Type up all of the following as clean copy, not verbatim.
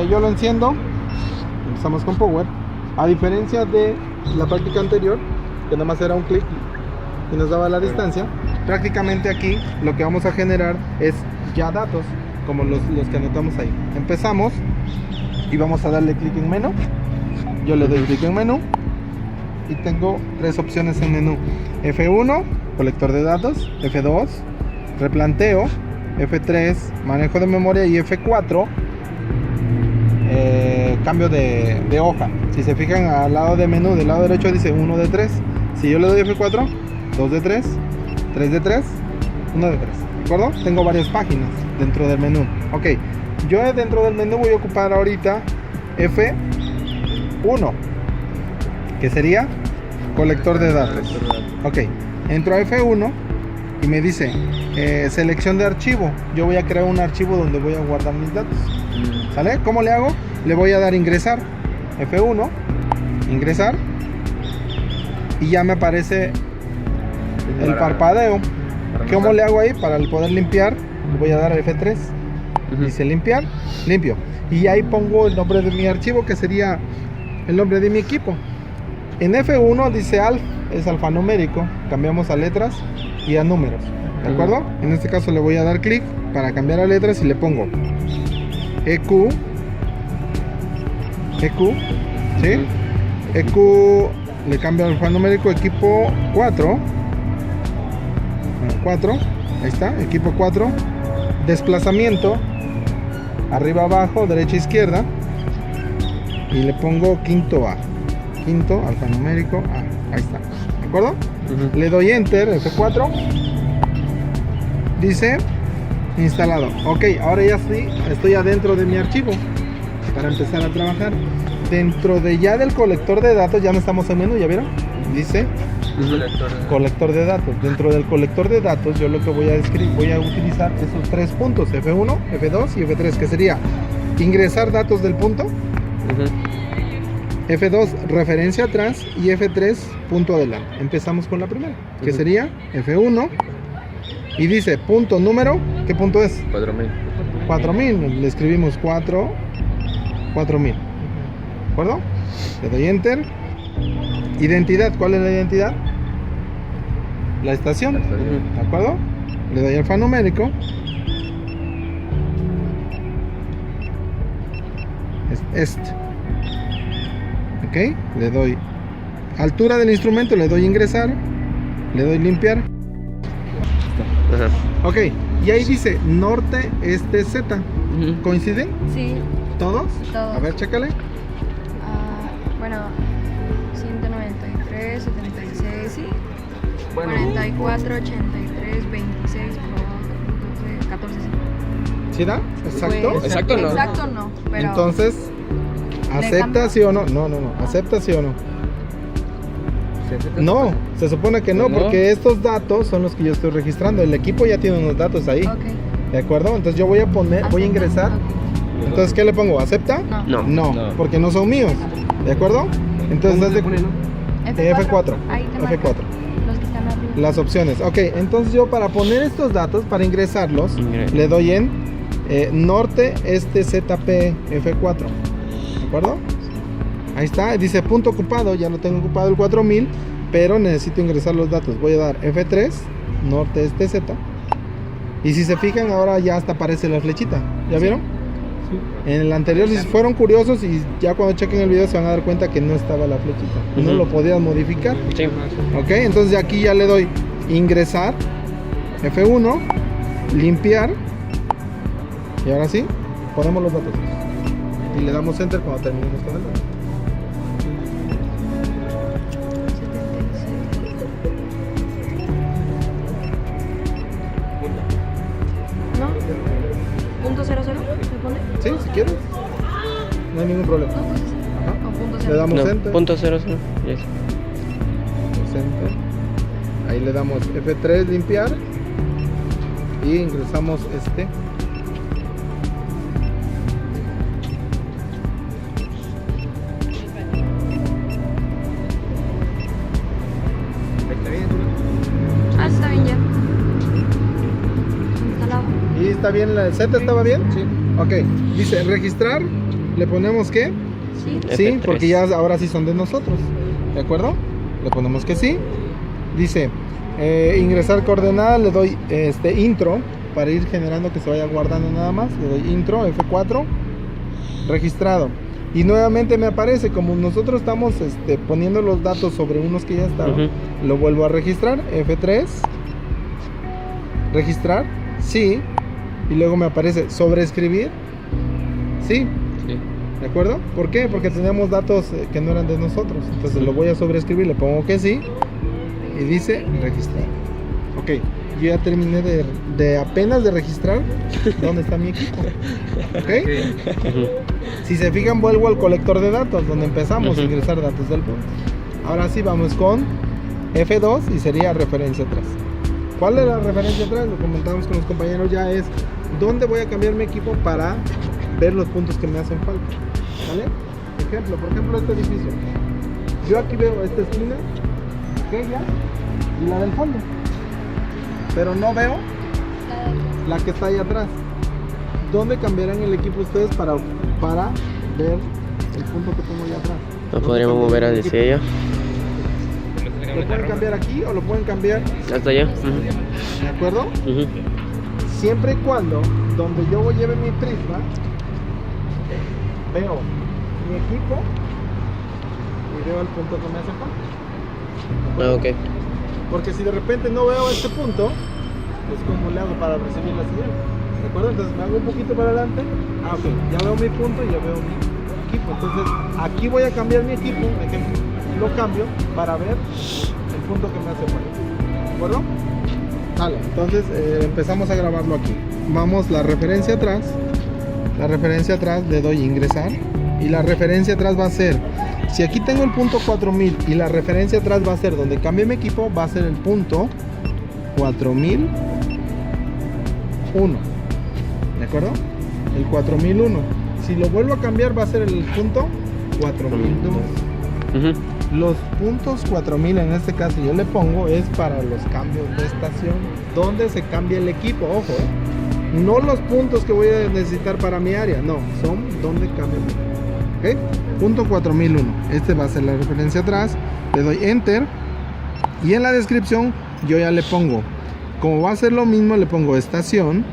yo lo enciendo. Empezamos con Power. A diferencia de la práctica anterior, que nada más era un clic y nos daba la distancia, prácticamente aquí lo que vamos a generar es ya datos, como los que anotamos ahí. Empezamos y vamos a darle clic en menú. Yo le doy clic en menú y tengo tres opciones en menú: F1, colector de datos; F2, replanteo; F3, manejo de memoria; y F4, cambio de hoja. Si se fijan al lado de menú, del lado derecho dice 1 de 3. Si yo le doy F4, 2 de 3, 3 de 3, 1 de 3. ¿De acuerdo? Tengo varias páginas dentro del menú. Ok, yo dentro del menú voy a ocupar ahorita F1, que sería colector de datos. Ok, entro a F1 y me dice selección de archivo. Yo voy a crear un archivo donde voy a guardar mis datos. ¿Sale? ¿Cómo le hago? Le voy a dar ingresar. F1, ingresar, y ya me aparece el parpadeo. ¿Cómo le hago ahí? Para poder limpiar, le voy a dar F3. Dice limpiar, limpio. Y ahí pongo el nombre de mi archivo, que sería el nombre de mi equipo. En F1 dice alf, es alfanumérico. Cambiamos a letras y a números. ¿De acuerdo? En este caso le voy a dar clic para cambiar a letras y le pongo EQ, ¿sí? EQ, le cambio al alfanumérico, equipo 4, ahí está, equipo 4, desplazamiento, arriba abajo, derecha izquierda, y le pongo quinto A, quinto alfanumérico A, ahí está, ¿de acuerdo? Le doy enter, F4, dice instalado. Ok, ahora ya estoy adentro de mi archivo para empezar a trabajar. Dentro de ya del colector de datos, ya no estamos en menú, ¿ya vieron? Dice colector de datos. Dentro del colector de datos, yo lo que voy a utilizar esos tres puntos: F1, F2 y F3, que sería ingresar datos del punto, F2 referencia atrás y F3 punto adelante. Empezamos con la primera, que sería F1, y dice punto número, ¿qué punto es? 4000. 4000, le escribimos 4000. ¿De acuerdo? Le doy enter. Identidad, ¿cuál es la identidad? La estación. ¿De acuerdo? Le doy alfanumérico. Es este. Ok, le doy altura del instrumento, le doy ingresar, le doy limpiar. Ok, y ahí dice norte, este, Z. ¿Coinciden? Sí. ¿Todos? Todos. A ver, chécale. Bueno, 193, 76, sí. 44, 83, 26, 14, sí. ¿Sí da? ¿Exacto? Pues, Exacto, no. Exacto no, pero... Entonces, ¿acepta sí o no? No. ¿Acepta sí o no? No, se supone que no, porque estos datos son los que yo estoy registrando. El equipo ya tiene unos datos ahí. Ok. ¿De acuerdo? Entonces yo voy a poner, voy a ingresar. Ok. Entonces, ¿qué le pongo? ¿Acepta? No. No, porque no son míos. ¿De acuerdo? Entonces, F4. Ahí te marca F4. los que están arriba. Las opciones. Ok, entonces yo para poner estos datos, para ingresarlos, Ingres. le doy en norte, este, ZP, F4. ¿De acuerdo? Ahí está, dice punto ocupado, ya lo tengo ocupado el 4000, pero necesito ingresar los datos. Voy a dar F3, norte, este, Z. Y si se fijan, ahora ya hasta aparece la flechita. ¿Ya vieron? En el anterior, si fueron curiosos y ya cuando chequen el video se van a dar cuenta que no estaba la flechita. No lo podías modificar. Sí. Ok, entonces aquí ya le doy ingresar, F1, limpiar, y ahora sí, ponemos los datos. Y le damos enter cuando terminemos con el dato. ¿No? ¿Punto 00? ¿Se pone? Sí, si quieres. No hay ningún problema. No, pues Ajá. o punto Le 0. damos No, enter. punto 00. Yes. Enter. Ahí le damos F3 limpiar y ingresamos este. Está bien ya. Instalado. ¿Y está bien? ¿El Z estaba bien? Sí. Ok, dice registrar ¿Le ponemos que? Sí. Sí, F3. porque ya ahora sí son de nosotros. ¿De acuerdo? Le ponemos que sí. Dice, ingresar coordenada, le doy intro para ir generando que se vaya guardando nada más. Le doy intro, F4, registrado. Y nuevamente me aparece, como nosotros estamos poniendo los datos sobre unos que ya estaban, lo vuelvo a registrar, F3, registrar, sí, y luego me aparece sobreescribir, sí. Sí. ¿De acuerdo? ¿Por qué? Porque teníamos datos que no eran de nosotros. Entonces lo voy a sobreescribir, le pongo que sí. Y dice registrar. Ok, yo ya terminé de apenas de registrar dónde está mi equipo. ¿Ok? Ujú. Si se fijan, vuelvo al colector de datos, donde empezamos a Ujú. ingresar datos del punto. Ahora sí, vamos con F2 y sería referencia atrás. ¿Cuál es la referencia atrás? Lo comentamos con los compañeros ya, es dónde voy a cambiar mi equipo para ver los puntos que me hacen falta. ¿Vale? Ejemplo, por ejemplo, este edificio. Yo aquí veo esta esquina, aquella y la del fondo. Pero no veo la que está ahí atrás. ¿Dónde cambiarán el equipo ustedes para ver el punto que tengo allá atrás? Nos podríamos mover hacia allá. ¿Lo pueden cambiar aquí o lo pueden cambiar? Hasta allá. ¿De acuerdo? Ujú. Siempre y cuando donde yo lleve mi prisma, veo mi equipo y veo el punto que me hace falta. Ah, ok. Porque si de repente no veo este punto, pues ¿cómo le hago para recibir la señal? ¿De acuerdo? Entonces me hago un poquito para adelante. Ah, ok, ya veo mi punto y ya veo mi equipo. Entonces aquí voy a cambiar mi equipo, por ejemplo, lo cambio para ver el punto que me hace falta. ¿De acuerdo? Vale, entonces empezamos a grabarlo aquí. Vamos, la referencia atrás. La referencia atrás le doy ingresar. Y la referencia atrás va a ser, si aquí tengo el punto 4000 y la referencia atrás va a ser donde cambie mi equipo, va a ser el punto 4001. ¿De acuerdo? El 4001. Si lo vuelvo a cambiar va a ser el punto 4002. Ujú. Los puntos 4000 en este caso yo le pongo es para los cambios de estación, donde se cambia el equipo, ojo, no los puntos que voy a necesitar para mi área, no, son donde cambia el equipo. ¿Ok? Punto 4001, este va a ser la referencia atrás, le doy enter y en la descripción yo ya le pongo, como va a ser lo mismo, le pongo estación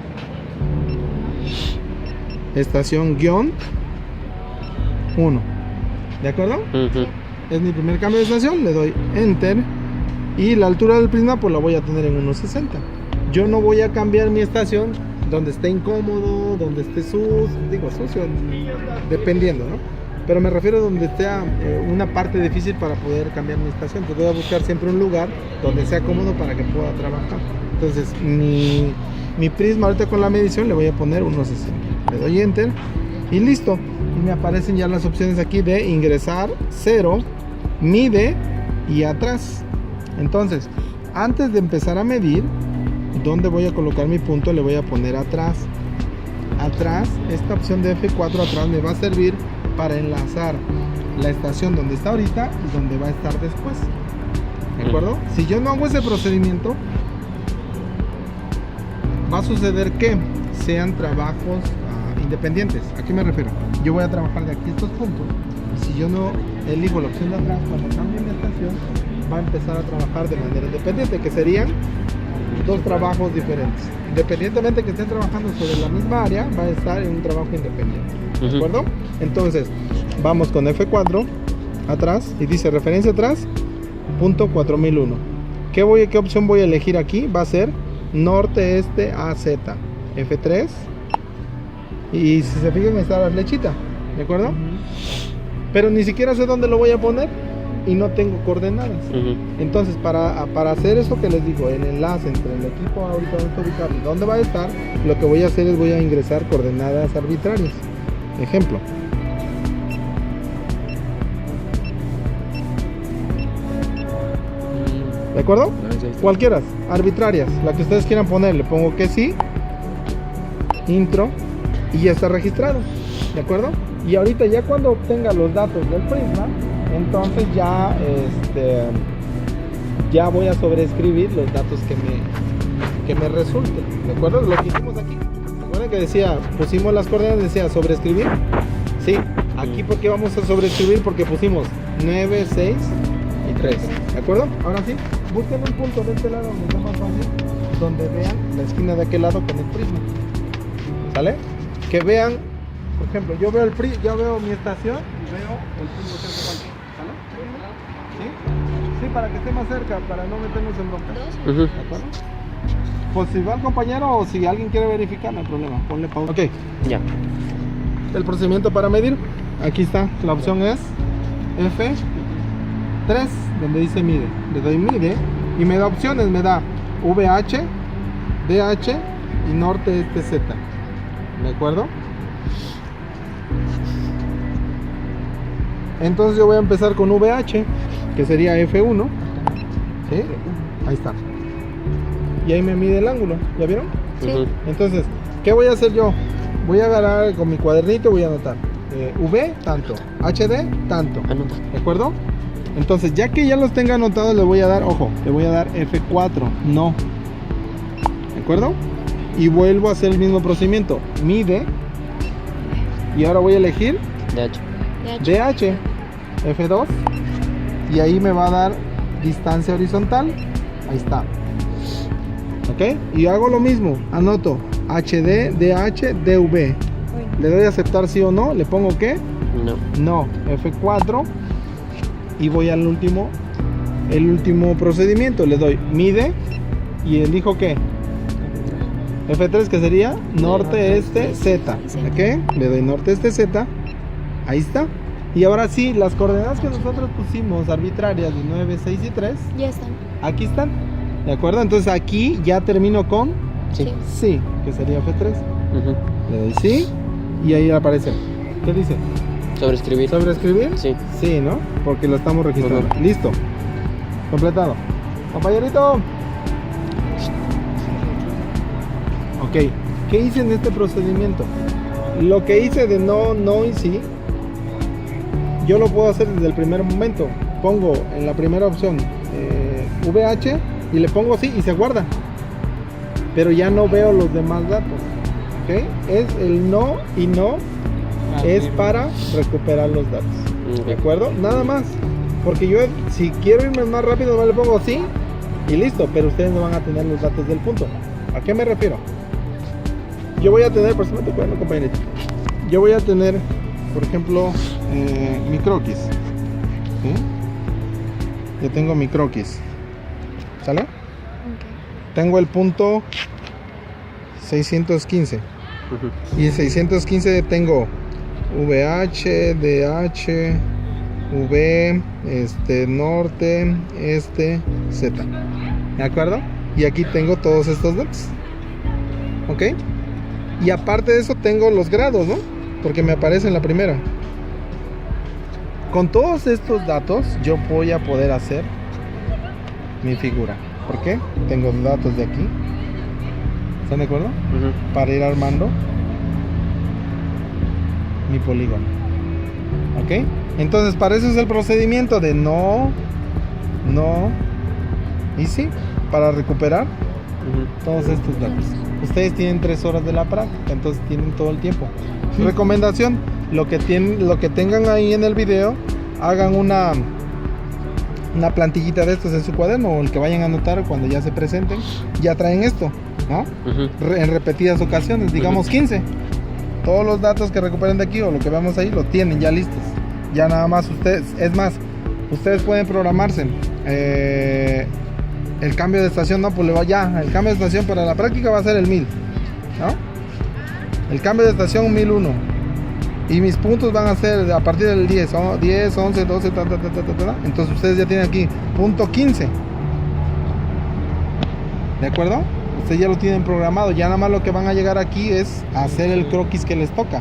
guión 1, ¿de acuerdo? Ujú. Es mi primer cambio de estación, le doy enter y la altura del prisma pues la voy a tener en 1.60. Yo no voy a cambiar mi estación donde esté incómodo, donde esté sucio, dependiendo, ¿no? Pero me refiero a donde esté una parte difícil para poder cambiar mi estación. Entonces voy a buscar siempre un lugar donde sea cómodo para que pueda trabajar. Entonces mi prisma ahorita con la medición le voy a poner 1.60. Le doy enter y listo. Y me aparecen ya las opciones aquí de ingresar, 0, mide y atrás. Entonces, antes de empezar a medir, ¿dónde voy a colocar mi punto? Le voy a poner atrás. Atrás, esta opción de F4 atrás me va a servir para enlazar la estación donde está ahorita y donde va a estar después. ¿De acuerdo? Si yo no hago ese procedimiento, va a suceder que sean trabajos independientes. ¿A qué me refiero? Yo voy a trabajar de aquí a estos puntos y si yo no elijo la opción de atrás, cuando cambie mi estación va a empezar a trabajar de manera independiente, que serían dos trabajos diferentes. Independientemente que estén trabajando sobre la misma área, va a estar en un trabajo independiente. ¿De acuerdo? Entonces, vamos con F4 atrás y dice referencia atrás, punto 4001. ¿Qué opción voy a elegir aquí? Va a ser norte, este, AZ. F3. Y si se fijan está la flechita, ¿de acuerdo? Pero ni siquiera sé dónde lo voy a poner y no tengo coordenadas. Ujú. Entonces para hacer eso que les digo, el enlace entre el equipo ahorita donde está ubicado y dónde va a estar, lo que voy a hacer es voy a ingresar coordenadas arbitrarias. Ejemplo. ¿De acuerdo? Cualquiera, arbitrarias, la que ustedes quieran poner, le pongo que sí, intro y ya está registrado, ¿de acuerdo? Y ahorita ya cuando obtenga los datos del prisma, entonces ya ya voy a sobreescribir los datos que me resulten, ¿de acuerdo? Lo que hicimos aquí, recuerden que decía, pusimos las coordenadas, decía sobreescribir, Sí, aquí porque vamos a sobreescribir porque pusimos 9, 6 y 3. ¿De acuerdo? Ahora sí, busquen un punto de este lado donde sea más fácil, donde vean la esquina de aquel lado con el prisma. ¿Sale? Que vean, por ejemplo, yo veo mi estación y veo el punto que hace falta. ¿Sale? ¿Sí? Sí, para que esté más cerca, para no meternos en bronca. Ujú. ¿De acuerdo? Pues si va el compañero o si alguien quiere verificar, no hay problema, ponle pausa. Ok, Ya. el procedimiento para medir, aquí está, la opción es F3, donde dice mide. Le doy mide y me da opciones, me da VH, DH y norte, este, Z. ¿De acuerdo? Entonces yo voy a empezar con VH, que sería F1. ¿Sí? Ahí está. Y ahí me mide el ángulo, ¿ya vieron? Sí. Ujú. Entonces, ¿qué voy a hacer yo? Voy a agarrar con mi cuadernito, voy a anotar V tanto, HD tanto, Anota. ¿de acuerdo? Entonces, ya que ya los tenga anotados, le voy a dar, ojo, le voy a dar F4, no, ¿de acuerdo? Y vuelvo a hacer el mismo procedimiento, mide, y ahora voy a elegir De hecho. DH, F2, y ahí me va a dar distancia horizontal, ahí está. ¿Ok? Y hago lo mismo, anoto HD, DH, DV. Le doy a aceptar sí o no, le pongo ¿qué? No. No, F4 y voy al último, el último procedimiento, le doy mide y elijo ¿qué? F3 que sería norte, este, Z. ¿Ok? Le doy norte, este, Z. Ahí está. Y ahora sí, las coordenadas que nosotros pusimos arbitrarias de 9, 6 y 3, Ya están. aquí están. ¿De acuerdo? Entonces aquí ya termino con Sí. sí, que sería F3. Ujú. Le doy sí y ahí aparece. ¿Qué dice? Sobreescribir. ¿Sobreescribir? Sí. Sí, ¿no? Porque lo estamos registrando. Ujú. Listo. Completado. Compañerito. Ok. ¿Qué hice en este procedimiento? Lo que hice de no, no y sí, yo lo puedo hacer desde el primer momento. Pongo en la primera opción VH y le pongo sí y se guarda. Pero ya no veo los demás datos. ¿Ok? Es el no y no es para recuperar los datos. ¿De Ok. acuerdo? Nada más. Porque yo, si quiero irme más rápido, nomás le pongo sí y listo. Pero ustedes no van a tener los datos del punto. ¿A qué me refiero? Yo voy a tener, por supuesto, compañerito. Yo voy a tener, por ejemplo, mi croquis. ¿Sí? Yo tengo mi croquis. ¿Sale? Tengo el punto 615. Ujú. Y en 615 tengo VH, DH, V, norte, Z. ¿De acuerdo? Y aquí tengo todos estos datos. ¿Ok? Y aparte de eso tengo los grados, ¿no? Porque me aparece en la primera. Con todos estos datos yo voy a poder hacer mi figura. ¿Por qué? Tengo datos de aquí. ¿Están de acuerdo? Ujú. Para ir armando mi polígono. ¿Ok? Entonces para eso es el procedimiento de no, no y sí, para recuperar Ujú. todos estos datos. Ustedes tienen 3 horas de la práctica, entonces tienen todo el tiempo. Recomendación, lo que tengan ahí en el video, hagan una plantillita de estos en su cuaderno o el que vayan a anotar cuando ya se presenten, ya traen esto, ¿no? Ujú. En repetidas ocasiones, digamos 15. Todos los datos que recuperen de aquí o lo que veamos ahí lo tienen ya listos. Ya nada más ustedes, es más, ustedes pueden programarse. El cambio de estación, no, pues le va ya. El cambio de estación para la práctica va a ser el 1000, ¿no? El cambio de estación 1001. Y mis puntos van a ser a partir del 10, 10, 11, 12, ta. Entonces ustedes ya tienen aquí punto 15. ¿De acuerdo? Ustedes ya lo tienen programado. Ya nada más lo que van a llegar aquí es hacer el croquis que les toca.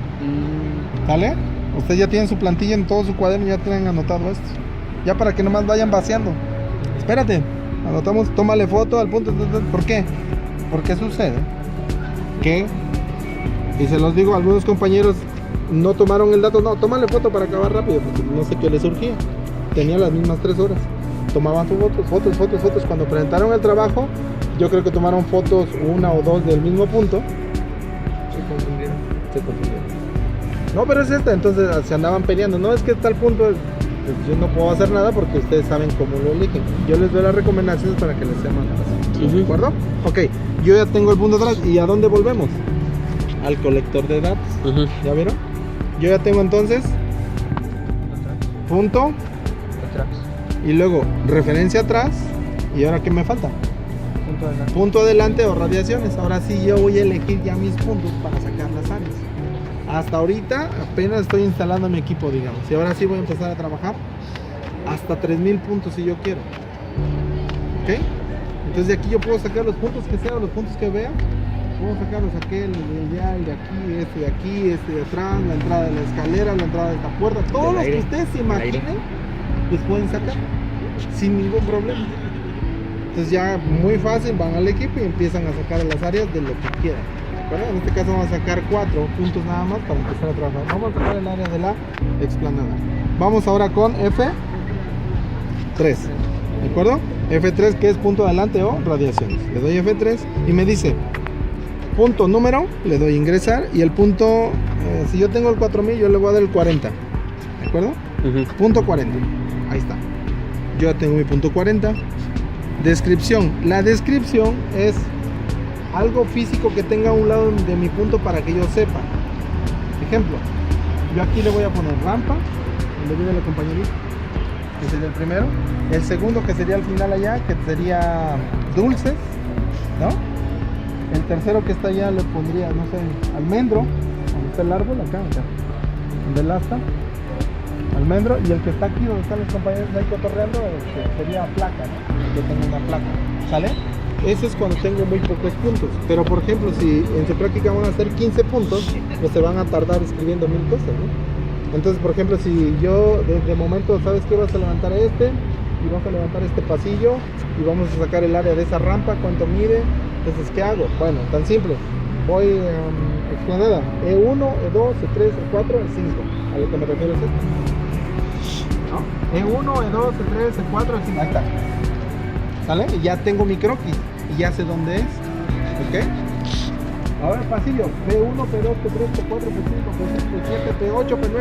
¿Vale? Ustedes ya tienen su plantilla en todo su cuaderno, ya tienen anotado esto. Ya para que nomás vayan vaciando. Espérate, anotamos, tómale foto al punto. ¿Por qué? Porque sucede que, y se los digo, algunos compañeros no tomaron el dato. No, tómale foto para acabar rápido, porque no sé qué les surgía. Tenía las mismas 3 horas. Tomaban sus fotos. Cuando presentaron el trabajo, yo creo que tomaron fotos 1 o 2 del mismo punto. Se confundieron. No, pero es esta, entonces se andaban peleando. No, es que está el punto, pues, yo no puedo hacer nada porque ustedes saben cómo lo eligen. Yo les doy las recomendaciones para que les sea más fácil. ¿De acuerdo? Ok, yo ya tengo el punto atrás. ¿Y a dónde volvemos? Al colector de datos. ¿Ya vieron? Yo ya tengo entonces punto Atrás. y luego referencia atrás. ¿Y ahora qué me falta? Punto adelante. Punto adelante o radiaciones. Ahora sí yo voy a elegir ya mis puntos para sacar las áreas. Hasta ahorita apenas estoy instalando mi equipo, digamos. Y ahora sí voy a empezar a trabajar hasta 3000 puntos si yo quiero. ¿Ok? Entonces de aquí yo puedo sacar los puntos que sea, los puntos que vea. Puedo sacarlos aquel, el de allá, el de aquí, este de atrás, la entrada de la escalera, la entrada de esta puerta. Todos los que ustedes se imaginen los pueden sacar sin ningún problema. Entonces ya muy fácil, van al equipo y empiezan a sacar las áreas de lo que quieran. ¿De acuerdo? En este caso vamos a sacar 4 puntos nada más para empezar a trabajar. Vamos a sacar el área de la explanada. Vamos ahora con F3. ¿De acuerdo? F3 que es punto adelante o radiaciones. Le doy F3 y me dice punto número, le doy ingresar y el punto, si yo tengo el 4000 yo le voy a dar el 40. ¿De acuerdo? Punto 40. Ahí está. Yo ya tengo mi punto 40. Descripción. La descripción es algo físico que tenga a un lado de mi punto para que yo sepa. Ejemplo, yo aquí le voy a poner rampa, le voy a la compañerita, que sería el primero. El segundo que sería al final allá, que sería dulces, ¿no? El tercero que está allá le pondría, no sé, almendro, donde está el árbol, acá, donde el asta, almendro. Y el que está aquí, donde están los compañeros ahí cotorreando, sería placa, ¿no? Yo tengo una placa, ¿sale? Eso es cuando tengo muy pocos puntos. Pero por ejemplo, si en su práctica van a hacer 15 puntos, pues se van a tardar escribiendo 1000 cosas, ¿no? Entonces, por ejemplo, si yo de momento, ¿sabes qué? Vas a levantar este y vas a levantar este pasillo y vamos a sacar el área de esa rampa, cuánto mide. Entonces, ¿qué hago? Bueno, tan simple. Voy explanada. E1, E2, E3, E4, E5. A lo que me refiero es esto. ¿No? E1, E2, E3, E4, E5. Ahí está. ¿Sale? Y ya tengo mi croquis y ya sé dónde es. ¿Ok? Ahora el pasillo. P1, P2, P3, P4, P5, P6, P7, P8, P9,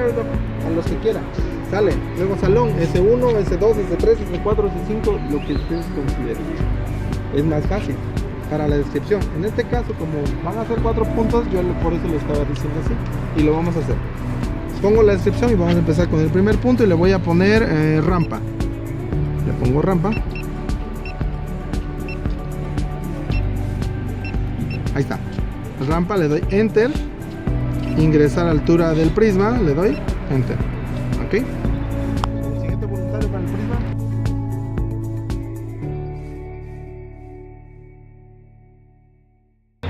a los que quieran. Sale. Luego salón. S1, S2, S3, S4, S5, lo que ustedes consideren. Es más fácil para la descripción. En este caso, como van a ser 4 puntos, yo por eso lo estaba diciendo así. Y lo vamos a hacer. Pongo la descripción y vamos a empezar con el primer punto y le voy a poner rampa. Le pongo rampa. Ahí está. Rampa, le doy enter. Ingresar a altura del prisma, le doy enter. Ok. El siguiente voluntario para el prisma.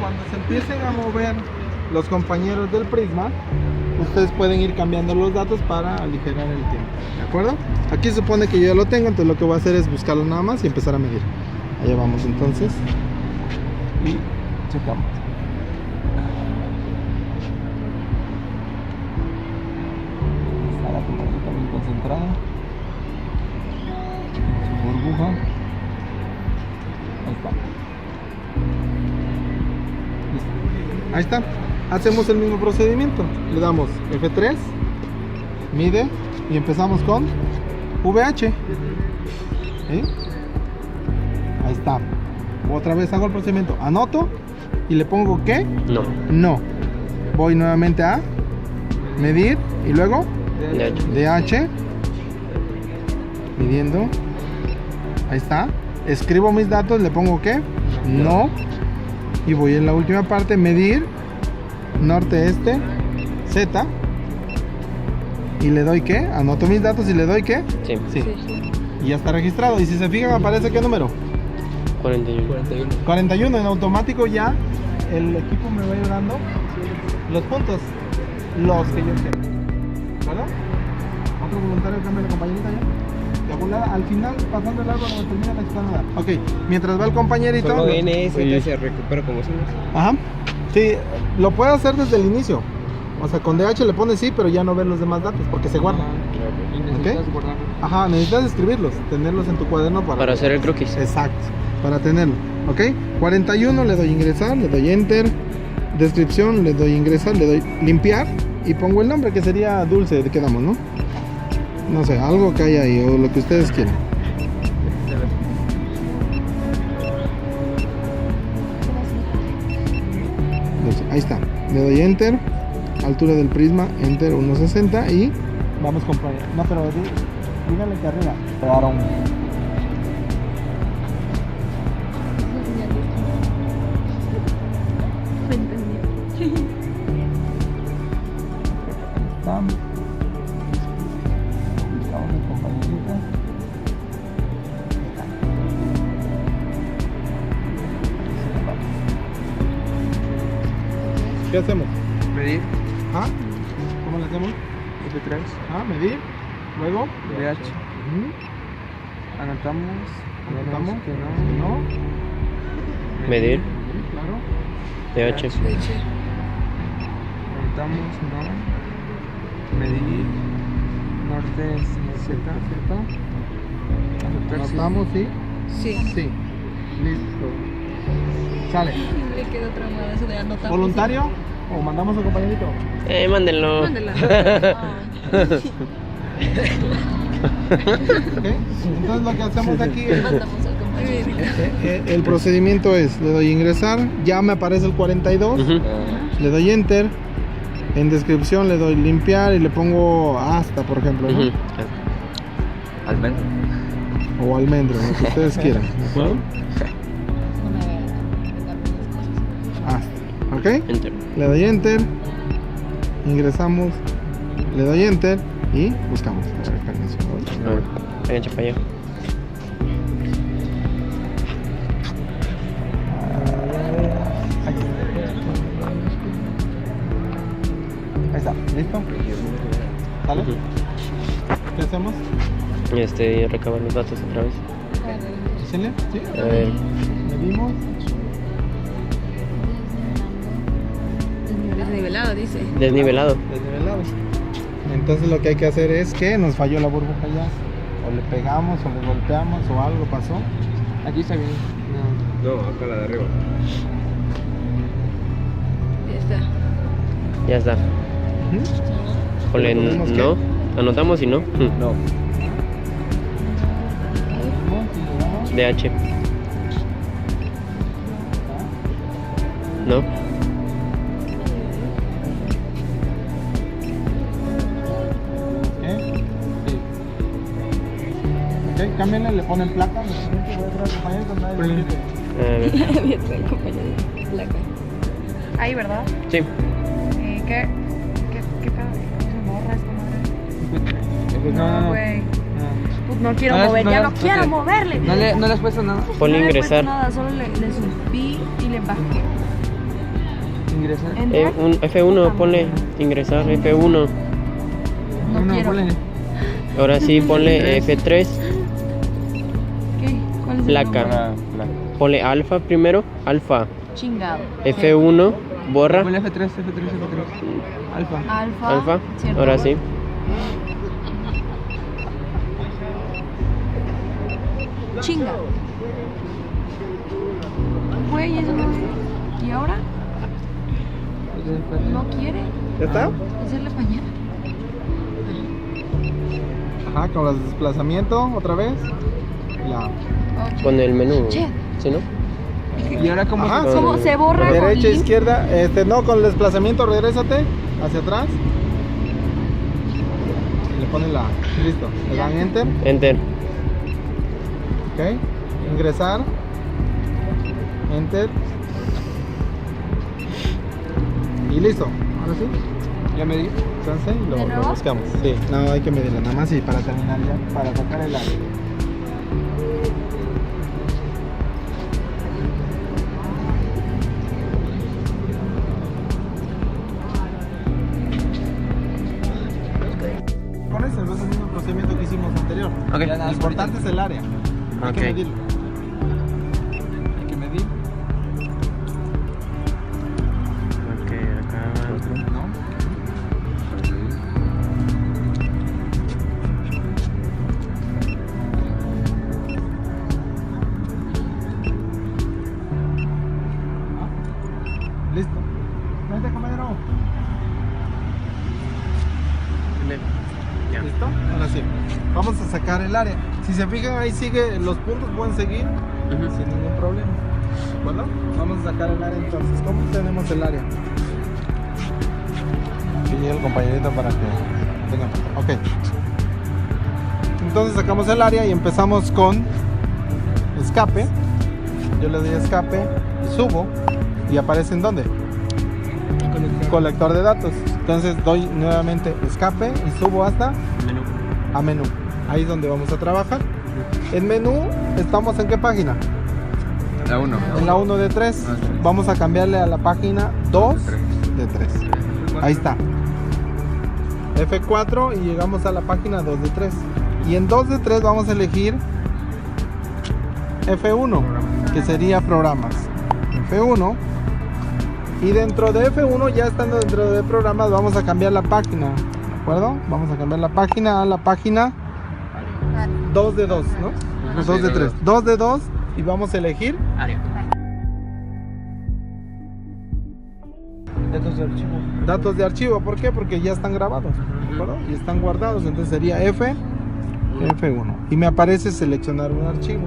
Cuando se empiecen a mover los compañeros del prisma, ustedes pueden ir cambiando los datos para aligerar el tiempo. ¿De acuerdo? Aquí se supone que yo ya lo tengo, entonces lo que voy a hacer es buscarlo nada más y empezar a medir. Allá vamos entonces. Y checamos. Está la compañerita bien concentrada. Su burbuja. Ahí está. Listo. Ahí está. Hacemos el mismo procedimiento. Le damos F3, mide y empezamos con VH. ¿Sí? Ahí está. Otra vez hago el procedimiento. Anoto y le pongo ¿qué? No. No. Voy nuevamente a medir y luego DH. Midiendo. Ahí está. Escribo mis datos, le pongo ¿qué? No. Y voy en la última parte, medir norte, este, Z. Y le doy ¿qué? Anoto mis datos y le doy ¿qué? Sí. Sí. Y ya está registrado. Y si se fijan aparece ¿qué número? 41. 41. En automático ya el equipo me va a ir dando los puntos, los que yo quiero. ¿Verdad? Otro voluntario cambia la compañerita ya. Diagonal, al final, pasando el árbol donde termina la explanada. Ok, mientras va el compañerito. Solo NS se recupera como si no. Ajá. Sí, lo puede hacer desde el inicio. O sea, con DH le pone sí, pero ya no ver los demás datos porque se guardan. Y necesitas guardar. Ajá, necesitas escribirlos, tenerlos en tu cuaderno Para hacer el croquis. Exacto, para tenerlo. Ok, 41 le doy ingresar, le doy enter. Descripción, le doy ingresar, le doy limpiar. y pongo el nombre, que sería Dulce, quedamos, ¿no? No sé, algo que haya ahí o lo que ustedes quieran. Dulce, ahí está. Le doy enter, altura del prisma, enter 1.60 y vamos con playa. No, pero díganle que arriba. Quedaron. Me entendí. Estamos. Buscamos el compañerito. ¿Qué hacemos? Medir. ¿Ah? ¿Cómo le hacemos? F3. Ah, medir. Luego. DH. Ujú. Anotamos. Anotamos. Que no. No. Medir. Sí, claro. DH. Anotamos, no. Medir. Norte es Z. Aceptar, sí. Anotamos, sí. Sí. Sí. Listo. Sale. Le quedó traumado eso de anotar. ¿Voluntario? ¿O mandamos al compañerito? Mándenlo. Mándela. ¿Ok? Entonces lo que hacemos aquí es... Mandamos al compañero. El procedimiento es, le doy ingresar, ya me aparece el 42, Ujú. le doy enter, en descripción le doy limpiar y le pongo hasta, por ejemplo, ¿no? Ujú. Almendra. O almendro, lo que ustedes quieran, ¿de acuerdo? Hasta, ¿ok? Enter. Le doy enter, ingresamos, le doy enter y buscamos. A ver, permiso. Vénganse para allá. Ahí está, ¿listo? ¿Sale? Ujú. ¿Qué hacemos? Recabar los datos otra vez. ¿Sí? ¿Sí? A ver. Medimos. Desnivelado, dice. Desnivelado. Desnivelados. Entonces lo que hay que hacer es que nos falló la burbuja ya. O le pegamos o le golpeamos o algo pasó. Aquí está bien. No. No, acá la de arriba. Ya está. Ya está. Ponle ¿Le ponemos qué? no. Anotamos y no. No. DH. No. Ok, cámbienle, le ponen placa. Lo siguiente voy a traer compañero con nadie. Ponle. A ver. Bien, el compañero. Placa. Ahí, ¿verdad? Sí. ¿Qué pedo? ¿Cómo se borra esta madre? No. güey. No. Pues no quiero No le- mover, no ya le- no quiero ok. moverle. ¿No le has puesto nada? Ponle no le he puesto ingresar. nada, solo le subí y le bajé. Ingresar. Enter. Un F1, ponle ingresar F1. No quiero. ponle. Ahora sí, ponle F3. ¿Qué? ¿Cuál es el Placa. nombre? Ponle alfa primero. Alfa. Chingado. F1. Borra. Ponle F3. Alfa. Alfa. Alfa. ¿cierto? Ahora sí. Chinga. Güey, eso no. ¿Y ahora? No quiere ¿Ya está? hacerle pañal. Ajá, con los desplazamientos otra vez. La Con el menú. Che. ¿Sí, no? ¿Y ahora cómo Ajá, se ¿Cómo se borra? con derecha, link? izquierda, no, con el desplazamiento regrésate hacia atrás. Y le ponen la, listo, le dan enter, Enter. ok, ingresar, enter y listo. Ahora sí, Ya me di. chance y ¿De lo nuevo? buscamos. Sí, no hay que medirlo, nada más y para terminar ya, para sacar el área. Con eso es el mismo procedimiento que hicimos anterior. Ok. Lo importante es el área. Hay que Ok. medirlo. Hay que medir. Ok, acá. ¿No? Listo. Vente, compañero. Sí. Vamos a sacar el área. Si se fijan, ahí sigue, los puntos pueden seguir sin ningún problema. Bueno, vamos a sacar el área entonces. ¿Cómo tenemos el área? Aquí llega el compañerito para que tengan. Ok. Entonces sacamos el área y empezamos con escape. Yo le doy escape y subo. ¿Y aparece en dónde? Colector de datos. Entonces doy nuevamente escape y subo hasta Menú. a menú. Ahí es donde vamos a trabajar. En menú, ¿estamos en qué página? La 1. En la 1 de 3. Vamos a cambiarle a la página 2 de 3. Ahí está. F4 y llegamos a la página 2 de 3. Y en 2 de 3 vamos a elegir F1, que sería programas. F1. Y dentro de F1, ya estando dentro de programas, vamos a cambiar la página. ¿De acuerdo? Vamos a cambiar la página a la página 2 de 2, ¿no? 2 de 3. 2 de 2 y vamos a elegir Área. Datos de archivo. datos de archivo. ¿Por qué? Porque ya están grabados, ¿de acuerdo? Y están guardados. Entonces sería F1. Y me aparece seleccionar un archivo.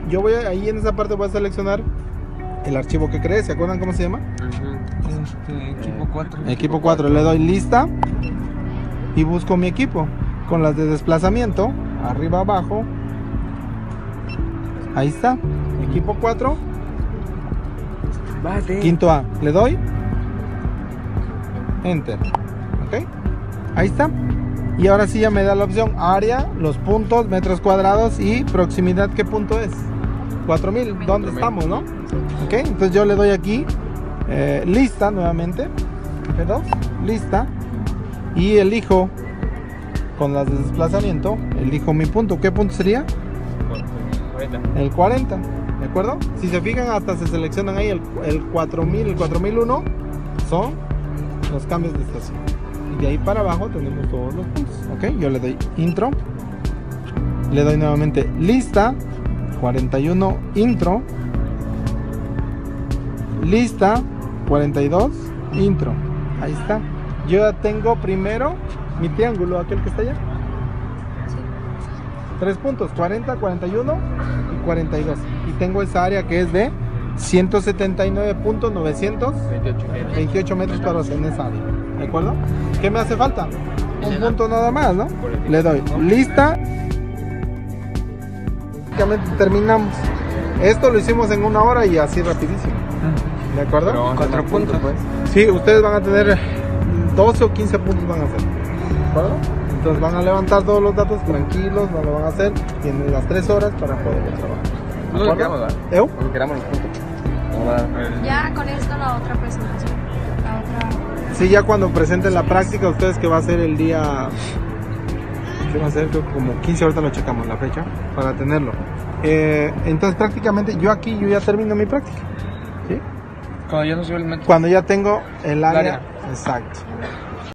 Yo voy ahí en esa parte voy a seleccionar el archivo que creé. ¿Se acuerdan cómo se llama? Equipo 4. Equipo 4. Le doy lista y busco mi equipo con las de desplazamiento, arriba abajo. Ahí está, equipo 4, quinto A. Le doy enter. Ok, ahí está. Y ahora sí ya me da la opción área, los puntos, metros cuadrados y proximidad. ¿Qué punto es? 4000. ¿Dónde estamos, no? Ok, entonces yo le doy aquí lista nuevamente. F2, lista. Y elijo con las de desplazamiento, elijo mi punto. ¿Qué punto sería? El 40, ¿de acuerdo? Si se fijan, hasta se seleccionan ahí el 4000, el 4001 son los cambios de estación. Y de ahí para abajo tenemos todos los puntos. Ok, yo le doy intro, le doy nuevamente lista, 41 intro, lista, 42 intro. Ahí está. Yo ya tengo primero mi triángulo, aquel que está allá. 3 puntos, 40, 41 y 42. Y tengo esa área que es de 179.928 metros cuadrados en esa área. ¿De acuerdo? ¿Qué me hace falta? Un punto nada más, ¿no? Le doy lista. Prácticamente terminamos. Esto lo hicimos en 1 hora y así rapidísimo. ¿De acuerdo? 4 puntos, pues. Sí, ustedes van a tener 12 o 15 puntos van a hacer. ¿De acuerdo? Entonces van a levantar todos los datos tranquilos, no lo van a hacer. Tienen las 3 horas para poder trabajar. No lo queramos, ¿verdad? ¿Eu? Porque queramos los puntos. Ya con esto la otra presentación. La otra. Sí, ya cuando presenten la práctica, ustedes que va a ser el día... ¿Qué va a ser? Creo que como 15, ahorita lo checamos la fecha para tenerlo. Entonces prácticamente yo ya termino mi práctica. ¿Sí? Cuando ya no sube el metro. Cuando ya tengo el área. área. Exacto.